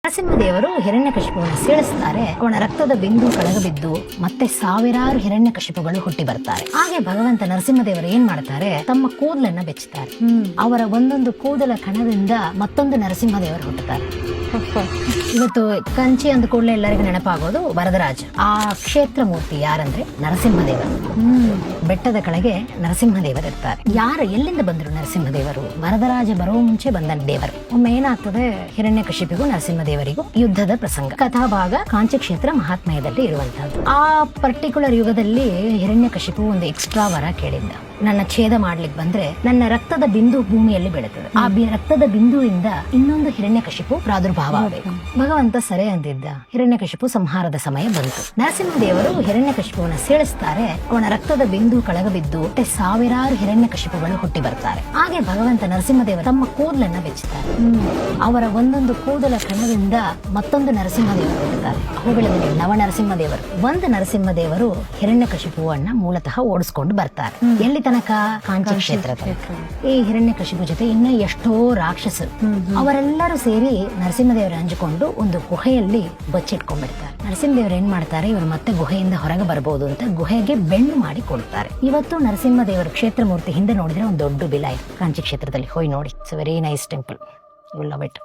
ನರಸಿಂಹದೇವರು ಹಿರಣ್ಯಕಶಿಪುವನ್ನು ಸೀಳಿಸ್ತಾರೆ. ಅವನ ರಕ್ತದ ಬಿಂದು ಕಳಗಬಿದ್ದು ಮತ್ತೆ ಸಾವಿರಾರು ಹಿರಣ್ಯಕಶಿಪುಗಳು ಹುಟ್ಟಿ ಬರ್ತಾರೆ. ಹಾಗೆ ಭಗವಂತ ನರಸಿಂಹದೇವರು ಏನ್ ಮಾಡ್ತಾರೆ, ತಮ್ಮ ಕೂದಲನ್ನ ಬೆಚ್ಚುತ್ತಾರೆ. ಅವರ ಒಂದೊಂದು ಕೂದಲ ಕಣದಿಂದ ಮತ್ತೊಂದು ನರಸಿಂಹದೇವರು ಹುಟ್ಟುತ್ತಾರೆ. ಇವತ್ತು ಕಂಚಿ ಅಂದ ಕೂಡಲೇ ಎಲ್ಲರಿಗೂ ನೆನಪಾಗೋದು ವರದರಾಜ. ಆ ಕ್ಷೇತ್ರ ಮೂರ್ತಿ ಯಾರಂದ್ರೆ ನರಸಿಂಹದೇವರು. ಬೆಟ್ಟದ ಕೆಳಗೆ ನರಸಿಂಹದೇವರು ಇರ್ತಾರೆ. ಯಾರು ಎಲ್ಲಿಂದ ಬಂದ್ರು ನರಸಿಂಹದೇವರು? ವರದರಾಜ ಬರೋ ಮುಂಚೆ ಬಂದ ದೇವರು. ಒಮ್ಮೆ ಏನಾಗ್ತದೆ, ಹಿರಣ್ಯಕಶಿಪಿಗೂ ನರಸಿಂಹದೇವರಿಗೂ ಯುದ್ಧದ ಪ್ರಸಂಗ. ಕಥಾಭಾಗ ಕಾಂಚಿ ಕ್ಷೇತ್ರ ಮಹಾತ್ಮಯದಲ್ಲಿ ಇರುವಂತಹದ್ದು. ಆ ಪರ್ಟಿಕ್ಯುಲರ್ ಯುಗದಲ್ಲಿ ಹಿರಣ್ಯಕಶಿಪು ಒಂದು ಎಕ್ಸ್ಟ್ರಾ ವರ ಕೇಳಿದ್ದ. ನನ್ನ ಛೇದ ಮಾಡ್ಲಿಕ್ಕೆ ಬಂದ್ರೆ ನನ್ನ ರಕ್ತದ ಬಿಂದು ಭೂಮಿಯಲ್ಲಿ ಬೆಳೆತದೆ. ಆ ರಕ್ತದ ಬಿಂದುವಿಂದ ಇನ್ನೊಂದು ಹಿರಣ್ಯಕಶಿಪು ಪ್ರಾದುರ್ಭಾವ ಆಗಬೇಕು. ಭಗವಂತ ಸರಿ ಅಂದಿದ್ದ. ಹಿರಣ್ಯಕಶಿಪು ಸಂಹಾರದ ಸಮಯ ಬಂತು. ನರಸಿಂಹದೇವರು ಹಿರಣ್ಯಕಶಿಪುವನ್ನು ಸೀಳಿಸ್ತಾರೆ. ಅವನ ರಕ್ತದ ಬಿಂದು ಕಳಗಬಿದ್ದು ಸಾವಿರಾರು ಹಿರಣ್ಯಕಶಿಪುಗಳು ಹುಟ್ಟಿ ಬರ್ತಾರೆ. ಹಾಗೆ ಭಗವಂತ ನರಸಿಂಹದೇವರು ತಮ್ಮ ಕೂದಲನ್ನ ಬೆಚ್ಚುತ್ತಾರೆ. ಅವರ ಒಂದೊಂದು ಕೂದಲ ಕಣದಿಂದ ಮತ್ತೊಂದು ನರಸಿಂಹದೇವರು ಹುಟ್ಟುತ್ತಾರೆ. ಅವುಗಳಲ್ಲಿ ನವನರಸಿಂಹದೇವರು. ಒಂದು ನರಸಿಂಹದೇವರು ಹಿರಣ್ಯಕಶಿಪುವನ್ನ ಮೂಲತಃ ಓಡಿಸ್ಕೊಂಡು ಬರ್ತಾರೆ. ಎಲ್ಲಿ ತನಕ? ಕಾಂಚಿ ಕ್ಷೇತ್ರ. ಈ ಹಿರಣ್ಯಕಶಿಪು ಜೊತೆ ಇನ್ನ ಎಷ್ಟೋ ರಾಕ್ಷಸರು, ಅವರೆಲ್ಲರೂ ಸೇರಿ ನರಸಿಂಹದೇವರ ಹಂಚಿಕೊಂಡು ಒಂದು ಗುಹೆಯಲ್ಲಿ ಬಚ್ಚಿಟ್ಕೊಂಡ್ಬಿಡ್ತಾರೆ. ನರಸಿಂಹದೇವರು ಏನ್ ಮಾಡ್ತಾರೆ, ಇವರು ಮತ್ತೆ ಗುಹೆಯಿಂದ ಹೊರಗೆ ಬರಬಹುದು ಅಂತ ಗುಹೆಗೆ ಬೆಂಡು ಮಾಡಿ ಕೊಡ್ತಾರೆ. ಇವತ್ತು ನರಸಿಂಹದೇವರ ಕ್ಷೇತ್ರ ಮೂರ್ತಿ ಹಿಂದೆ ನೋಡಿದ್ರೆ ಒಂದು ದೊಡ್ಡ ಬಿಲ ಇದೆ ಕಾಂಚಿ ಕ್ಷೇತ್ರದಲ್ಲಿ. ಹೋಯ್ ನೋಡಿ, it's very nice temple. You will love it.